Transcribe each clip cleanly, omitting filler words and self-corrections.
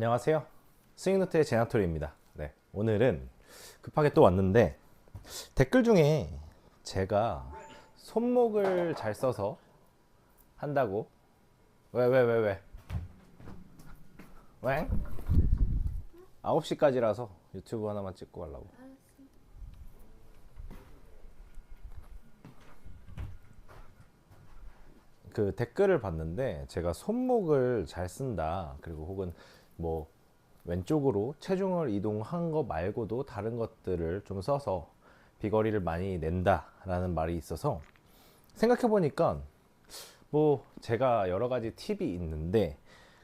안녕하세요. 스윙노트의 제나토리입니다. 네, 오늘은 급하게 또 왔는데 댓글 중에 제가 손목을 잘 써서 한다고 왜? 9시까지라서 유튜브 하나만 찍고 가려고. 그 댓글을 봤는데 제가 손목을 잘 쓴다, 그리고 혹은 뭐 왼쪽으로 체중을 이동한 거 말고도 다른 것들을 좀 써서 비거리를 많이 낸다라는 말이 있어서 생각해 보니까 뭐 제가 여러 가지 팁이 있는데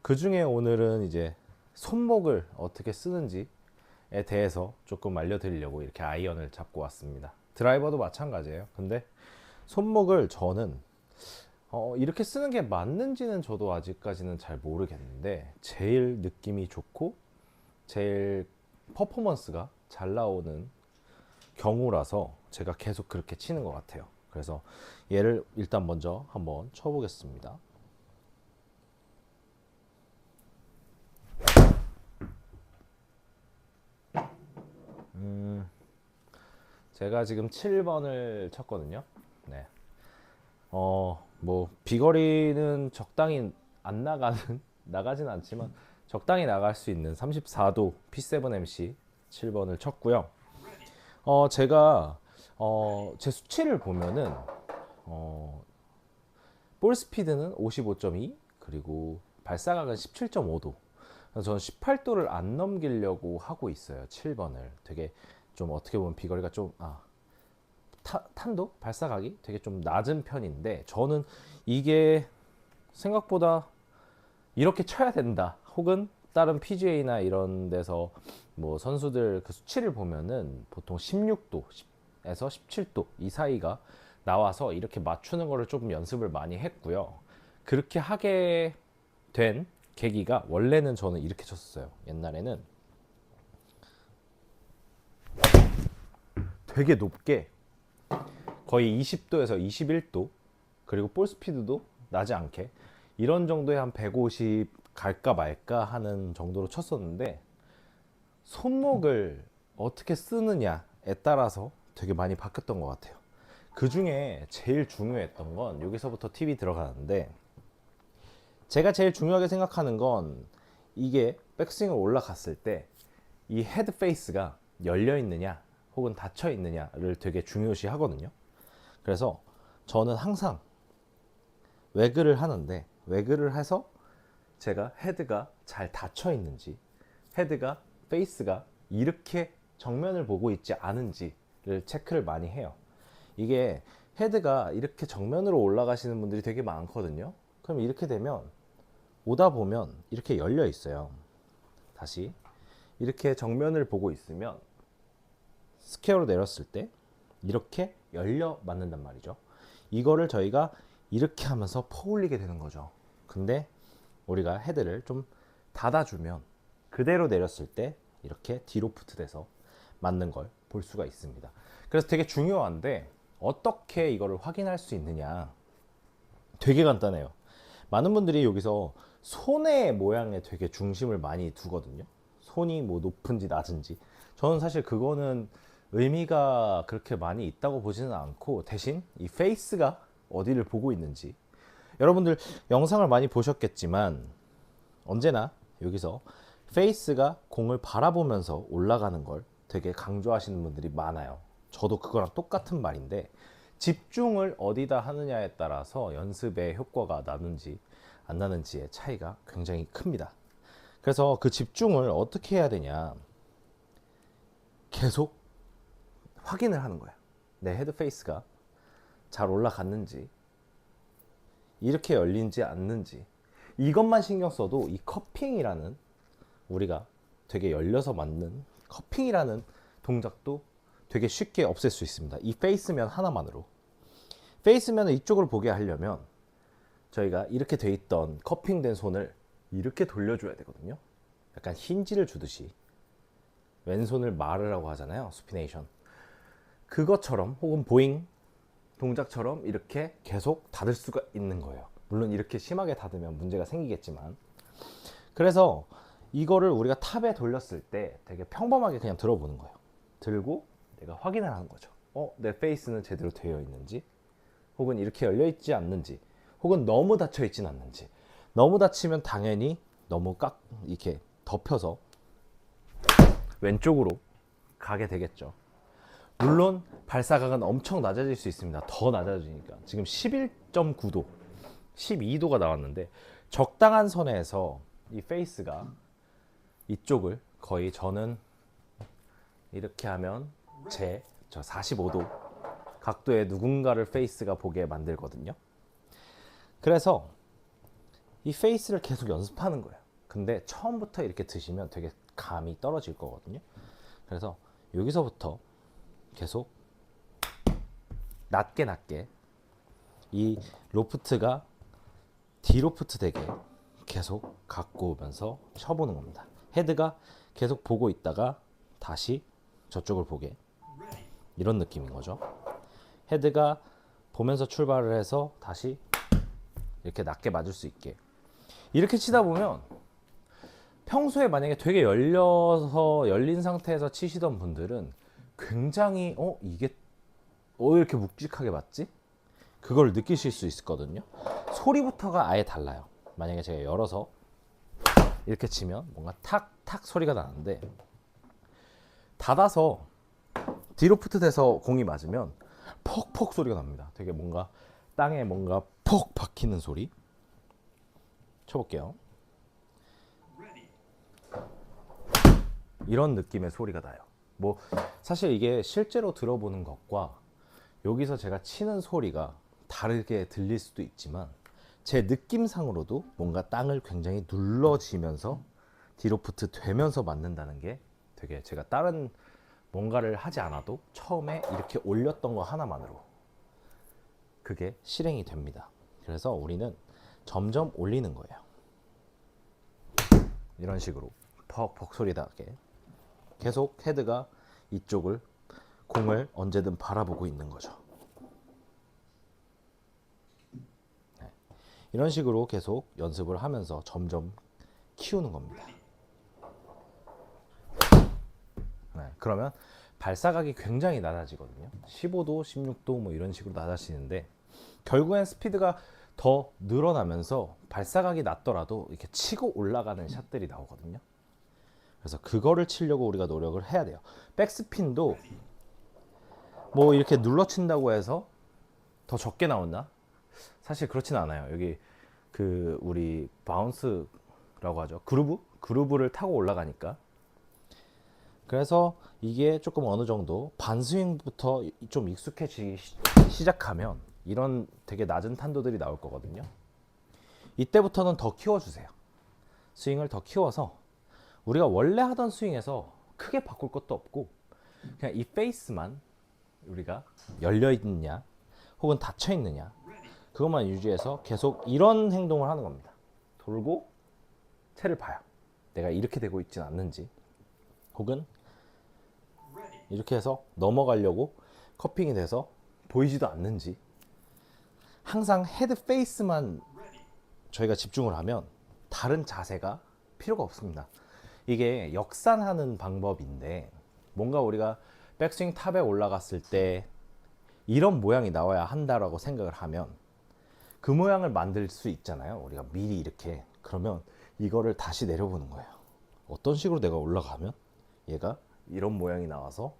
그 중에 오늘은 이제 손목을 어떻게 쓰는지에 대해서 조금 알려드리려고 이렇게 아이언을 잡고 왔습니다. 드라이버도 마찬가지예요. 근데 손목을 저는 이렇게 쓰는 게 맞는지는 저도 아직까지는 잘 모르겠는데 제일 느낌이 좋고 제일 퍼포먼스가 잘 나오는 경우라서 제가 계속 그렇게 치는 것 같아요. 그래서 얘를 일단 먼저 한번 쳐보겠습니다. 제가 지금 7번을 쳤거든요. 네. 뭐 비거리는 적당히 안 나가는 나가진 않지만 적당히 나갈 수 있는 34도 P7MC 7번을 쳤고요. 제가 제 수치를 보면은 볼 스피드는 55.2, 그리고 발사각은 17.5도. 저는 18도를 안 넘기려고 하고 있어요. 7번을 되게 좀 어떻게 보면 비거리가 좀 탄도 발사각이 되게 좀 낮은 편인데 저는 이게 생각보다 이렇게 쳐야 된다, 혹은 다른 PGA나 이런 데서 뭐 선수들 그 수치를 보면은 보통 16도에서 17도 이 사이가 나와서 이렇게 맞추는 거를 조금 연습을 많이 했고요. 그렇게 하게 된 계기가, 원래는 저는 이렇게 쳤었어요. 옛날에는 되게 높게 거의 20도에서 21도, 그리고 볼 스피드도 나지 않게 이런 정도에 한 150 갈까 말까 하는 정도로 쳤었는데 손목을 어떻게 쓰느냐에 따라서 되게 많이 바뀌었던 것 같아요. 그 중에 제일 중요했던 건 여기서부터 팁이 들어가는데, 제가 제일 중요하게 생각하는 건 이게 백스윙을 올라갔을 때 이 헤드 페이스가 열려 있느냐 혹은 닫혀 있느냐를 되게 중요시 하거든요. 그래서 저는 항상 외그를 하는데, 외그를 해서 제가 헤드가 잘 닫혀 있는지, 헤드가 페이스가 이렇게 정면을 보고 있지 않은지를 체크를 많이 해요. 이게 헤드가 이렇게 정면으로 올라가시는 분들이 되게 많거든요. 그럼 이렇게 되면 오다 보면 이렇게 열려 있어요. 다시 이렇게 정면을 보고 있으면 스퀘어로 내렸을 때 이렇게 열려 맞는단 말이죠. 이거를 저희가 이렇게 하면서 퍼올리게 되는 거죠. 근데 우리가 헤드를 좀 닫아주면 그대로 내렸을 때 이렇게 뒤로 푸트돼서 맞는 걸 볼 수가 있습니다. 그래서 되게 중요한데 어떻게 이거를 확인할 수 있느냐, 되게 간단해요. 많은 분들이 여기서 손의 모양에 되게 중심을 많이 두거든요. 손이 뭐 높은지 낮은지. 저는 사실 그거는 의미가 그렇게 많이 있다고 보지는 않고, 대신 이 페이스가 어디를 보고 있는지. 여러분들 영상을 많이 보셨겠지만 언제나 여기서 페이스가 공을 바라보면서 올라가는 걸 되게 강조하시는 분들이 많아요. 저도 그거랑 똑같은 말인데, 집중을 어디다 하느냐에 따라서 연습의 효과가 나는지 안 나는지의 차이가 굉장히 큽니다. 그래서 그 집중을 어떻게 해야 되냐, 계속 확인을 하는 거야. 내 헤드 페이스가 잘 올라갔는지, 이렇게 열린지 않는지. 이것만 신경 써도 이 커핑이라는, 우리가 되게 열려서 맞는 커핑이라는 동작도 되게 쉽게 없앨 수 있습니다. 이 페이스면 하나만으로. 페이스면을 이쪽으로 보게 하려면 저희가 이렇게 돼 있던 커핑된 손을 이렇게 돌려줘야 되거든요. 약간 힌지를 주듯이. 왼손을 마르라고 하잖아요, 수피네이션. 그것처럼, 혹은 보잉 동작처럼 이렇게 계속 닫을 수가 있는 거예요. 물론 이렇게 심하게 닫으면 문제가 생기겠지만. 그래서 이거를 우리가 탑에 돌렸을 때 되게 평범하게 그냥 들어보는 거예요. 들고 내가 확인을 하는 거죠. 내 페이스는 제대로 되어 있는지, 혹은 이렇게 열려 있지 않는지, 혹은 너무 닫혀 있진 않는지. 너무 닫히면 당연히 너무 이렇게 덮여서 왼쪽으로 가게 되겠죠. 물론 발사각은 엄청 낮아질 수 있습니다. 더 낮아지니까. 지금 11.9도, 12도가 나왔는데 적당한 선에서 이 페이스가 이쪽을 거의, 저는 이렇게 하면 저 45도 각도의 누군가를 페이스가 보게 만들거든요. 그래서 이 페이스를 계속 연습하는 거예요. 근데 처음부터 이렇게 드시면 되게 감이 떨어질 거거든요. 그래서 여기서부터 계속 낮게 이 로프트가 디로프트 되게 계속 갖고 오면서 쳐보는 겁니다. 헤드가 계속 보고 있다가 다시 저쪽을 보게, 이런 느낌인 거죠. 헤드가 보면서 출발을 해서 다시 이렇게 낮게 맞을 수 있게. 이렇게 치다 보면 평소에 만약에 되게 열린 상태에서 치시던 분들은 굉장히 이게 이렇게 묵직하게 맞지? 그걸 느끼실 수 있거든요. 소리부터가 아예 달라요. 만약에 제가 열어서 이렇게 치면 뭔가 탁탁 소리가 나는데, 닫아서 디로프트 돼서 공이 맞으면 퍽퍽 소리가 납니다. 되게 뭔가 땅에 뭔가 퍽 박히는 소리. 쳐볼게요. 이런 느낌의 소리가 나요. 뭐 사실 이게 실제로 들어보는 것과 여기서 제가 치는 소리가 다르게 들릴 수도 있지만, 제 느낌상으로도 뭔가 땅을 굉장히 눌러지면서 디로프트 되면서 맞는다는 게, 되게 제가 다른 뭔가를 하지 않아도 처음에 이렇게 올렸던 거 하나만으로 그게 실행이 됩니다. 그래서 우리는 점점 올리는 거예요. 이런 식으로 퍽퍽 소리 나게 계속 헤드가 이쪽을, 공을 언제든 바라보고 있는 거죠. 네. 이런 식으로 계속 연습을 하면서 점점 키우는 겁니다. 네. 그러면 발사각이 굉장히 낮아지거든요. 15도, 16도 뭐 이런 식으로 낮아지는데, 결국엔 스피드가 더 늘어나면서 발사각이 낮더라도 이렇게 치고 올라가는 샷들이 나오거든요. 그래서 그거를 치려고 우리가 노력을 해야 돼요. 백스핀도 뭐 이렇게 눌러 친다고 해서 더 적게 나오나? 사실 그렇진 않아요. 여기 그 우리 바운스라고 하죠. 그루브를 타고 올라가니까. 그래서 이게 조금 어느 정도 반스윙부터 좀 익숙해지기 시작하면 이런 되게 낮은 탄도들이 나올 거거든요. 이때부터는 더 키워주세요. 스윙을 더 키워서 우리가 원래 하던 스윙에서 크게 바꿀 것도 없고, 그냥 이 페이스만 우리가 열려 있느냐 혹은 닫혀 있느냐 그것만 유지해서 계속 이런 행동을 하는 겁니다. 돌고 채를 봐요. 내가 이렇게 되고 있진 않는지, 혹은 이렇게 해서 넘어가려고 커핑이 돼서 보이지도 않는지. 항상 헤드 페이스만 저희가 집중을 하면 다른 자세가 필요가 없습니다. 이게 역산하는 방법인데, 뭔가 우리가 백스윙 탑에 올라갔을 때 이런 모양이 나와야 한다라고 생각을 하면 그 모양을 만들 수 있잖아요. 우리가 미리 이렇게. 그러면 이거를 다시 내려보는 거예요. 어떤 식으로 내가 올라가면 얘가 이런 모양이 나와서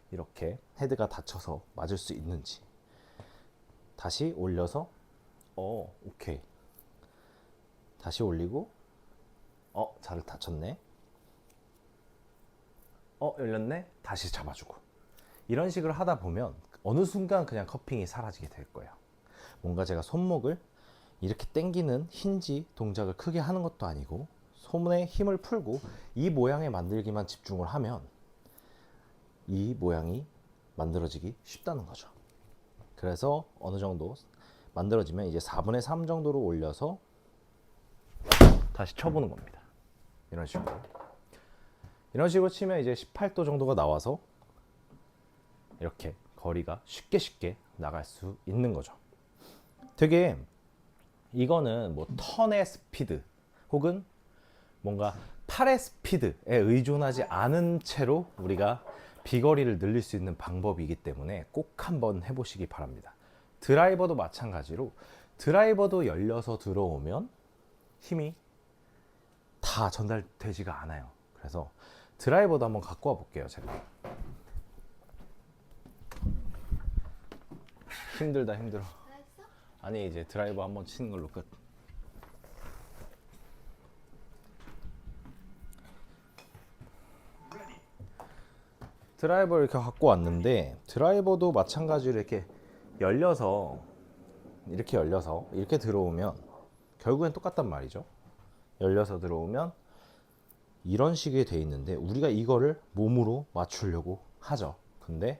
이렇게 헤드가 닫혀서 맞을 수 있는지. 다시 올려서 오케이. 다시 올리고 잘 닫혔네. 열렸네. 다시 잡아주고. 이런 식으로 하다 보면 어느 순간 그냥 커핑이 사라지게 될 거예요. 뭔가 제가 손목을 이렇게 당기는 힌지 동작을 크게 하는 것도 아니고, 손에 힘을 풀고 이 모양에 만들기만 집중을 하면 이 모양이 만들어지기 쉽다는 거죠. 그래서 어느 정도 만들어지면 이제 4분의 3 정도로 올려서 다시 쳐보는 겁니다. 이런 식으로. 이런 식으로 치면 이제 18도 정도가 나와서 이렇게 거리가 쉽게 나갈 수 있는 거죠. 되게 이거는 뭐 턴의 스피드 혹은 뭔가 팔의 스피드에 의존하지 않은 채로 우리가 비거리를 늘릴 수 있는 방법이기 때문에 꼭 한번 해보시기 바랍니다. 드라이버도 마찬가지로 드라이버도 열려서 들어오면 힘이 다 전달되지가 않아요. 그래서 드라이버도 한번 갖고 와 볼게요. 제가 힘들다 힘들어. 아니 이제 드라이버 한번 치는 걸로 끝. 드라이버를 이렇게 갖고 왔는데 드라이버도 마찬가지로 이렇게 열려서 이렇게 들어오면 결국엔 똑같단 말이죠. 열려서 들어오면 이런 식이 돼 있는데 우리가 이거를 몸으로 맞추려고 하죠. 근데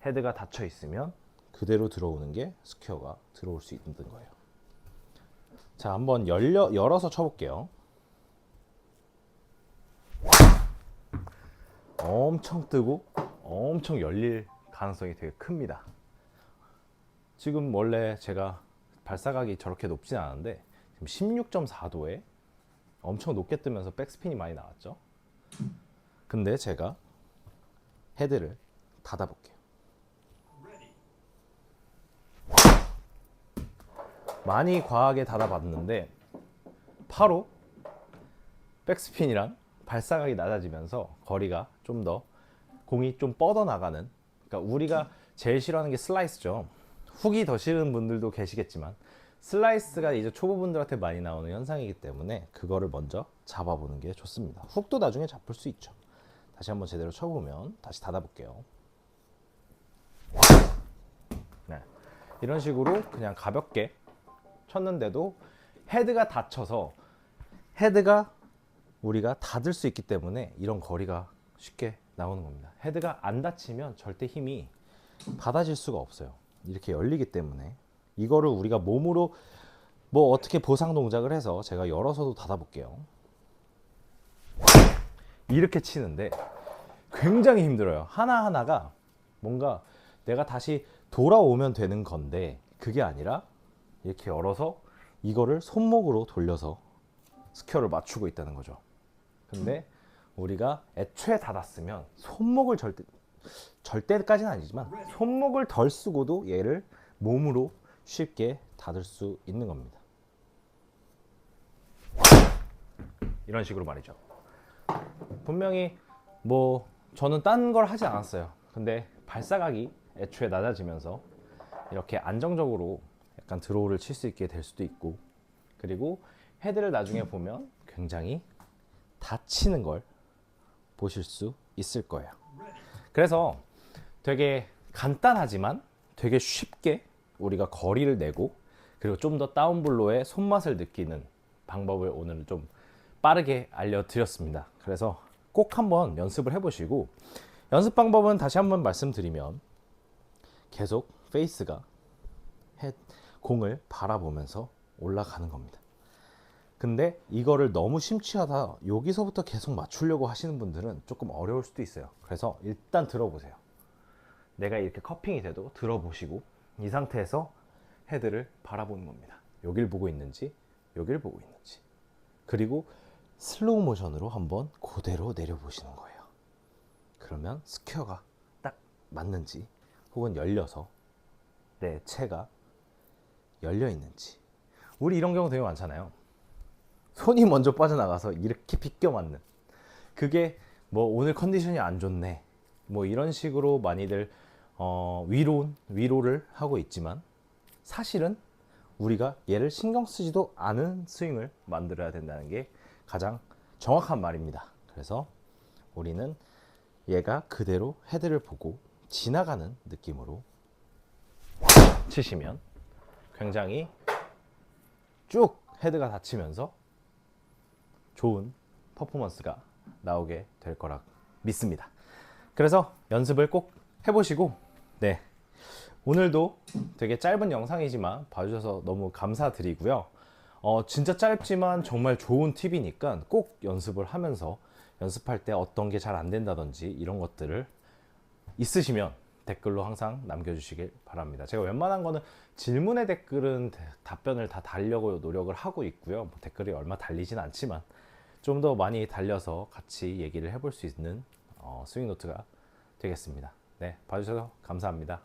헤드가 닫혀 있으면 그대로 들어오는 게 스퀘어가 들어올 수 있는 거예요. 자, 한번 열어서 쳐볼게요. 엄청 뜨고 엄청 열릴 가능성이 되게 큽니다. 지금 원래 제가 발사각이 저렇게 높진 않은데 지금 16.4도에 엄청 높게 뜨면서 백스핀이 많이 나왔죠. 근데 제가 헤드를 닫아 볼게요. 많이 과하게 닫아 봤는데 바로 백스핀이랑 발사각이 낮아지면서 거리가 좀 더 공이 좀 뻗어 나가는, 그러니까 우리가 제일 싫어하는 게 슬라이스죠. 훅이 더 싫은 분들도 계시겠지만 슬라이스가 이제 초보분들한테 많이 나오는 현상이기 때문에 그거를 먼저 잡아보는 게 좋습니다. 훅도 나중에 잡을 수 있죠. 다시 한번 제대로 쳐보면 다시 닫아볼게요. 네. 이런 식으로 그냥 가볍게 쳤는데도 헤드가 닫혀서 헤드가 우리가 닫을 수 있기 때문에 이런 거리가 쉽게 나오는 겁니다. 헤드가 안 닫히면 절대 힘이 받아질 수가 없어요. 이렇게 열리기 때문에 이거를 우리가 몸으로 뭐 어떻게 보상 동작을 해서 제가 열어서도 닫아 볼게요. 이렇게 치는데 굉장히 힘들어요. 하나하나가 뭔가 내가 다시 돌아오면 되는 건데 그게 아니라 이렇게 열어서 이거를 손목으로 돌려서 스퀘어를 맞추고 있다는 거죠. 근데 우리가 애초에 닫았으면 손목을 절대까지는 아니지만 손목을 덜 쓰고도 얘를 몸으로 쉽게 닫을 수 있는 겁니다. 이런 식으로 말이죠. 분명히 뭐 저는 딴 걸 하지 않았어요. 근데 발사각이 애초에 낮아지면서 이렇게 안정적으로 약간 드로우를 칠 수 있게 될 수도 있고, 그리고 헤드를 나중에 보면 굉장히 닫히는 걸 보실 수 있을 거예요. 그래서 되게 간단하지만 되게 쉽게 우리가 거리를 내고 그리고 좀 더 다운블로의 손맛을 느끼는 방법을 오늘 좀 빠르게 알려드렸습니다. 그래서 꼭 한번 연습을 해보시고, 연습 방법은 다시 한번 말씀드리면 계속 페이스가 공을 바라보면서 올라가는 겁니다. 근데 이거를 너무 심취하다 여기서부터 계속 맞추려고 하시는 분들은 조금 어려울 수도 있어요. 그래서 일단 들어보세요. 내가 이렇게 커핑이 돼도 들어보시고 이 상태에서 헤드를 바라보는 겁니다. 여길 보고 있는지 여길 보고 있는지, 그리고 슬로우 모션으로 한번 그대로 내려보시는 거예요. 그러면 스퀘어가 딱 맞는지, 혹은 열려서 내 채가 열려 있는지. 우리 이런 경우 되게 많잖아요. 손이 먼저 빠져나가서 이렇게 비껴 맞는, 그게 뭐 오늘 컨디션이 안 좋네 뭐 이런 식으로 많이들 위로를 하고 있지만, 사실은 우리가 얘를 신경 쓰지도 않은 스윙을 만들어야 된다는 게 가장 정확한 말입니다. 그래서 우리는 얘가 그대로 헤드를 보고 지나가는 느낌으로 치시면 굉장히 쭉 헤드가 닫히면서 좋은 퍼포먼스가 나오게 될 거라 믿습니다. 그래서 연습을 꼭 해보시고, 네, 오늘도 되게 짧은 영상이지만 봐주셔서 너무 감사드리고요. 진짜 짧지만 정말 좋은 팁이니까 꼭 연습을 하면서, 연습할 때 어떤 게 잘 안 된다든지 이런 것들을 있으시면 댓글로 항상 남겨주시길 바랍니다. 제가 웬만한 거는 질문의 댓글은 답변을 다 달려고 노력을 하고 있고요. 뭐 댓글이 얼마 달리진 않지만 좀 더 많이 달려서 같이 얘기를 해볼 수 있는 스윙 노트가 되겠습니다. 네, 봐주셔서 감사합니다.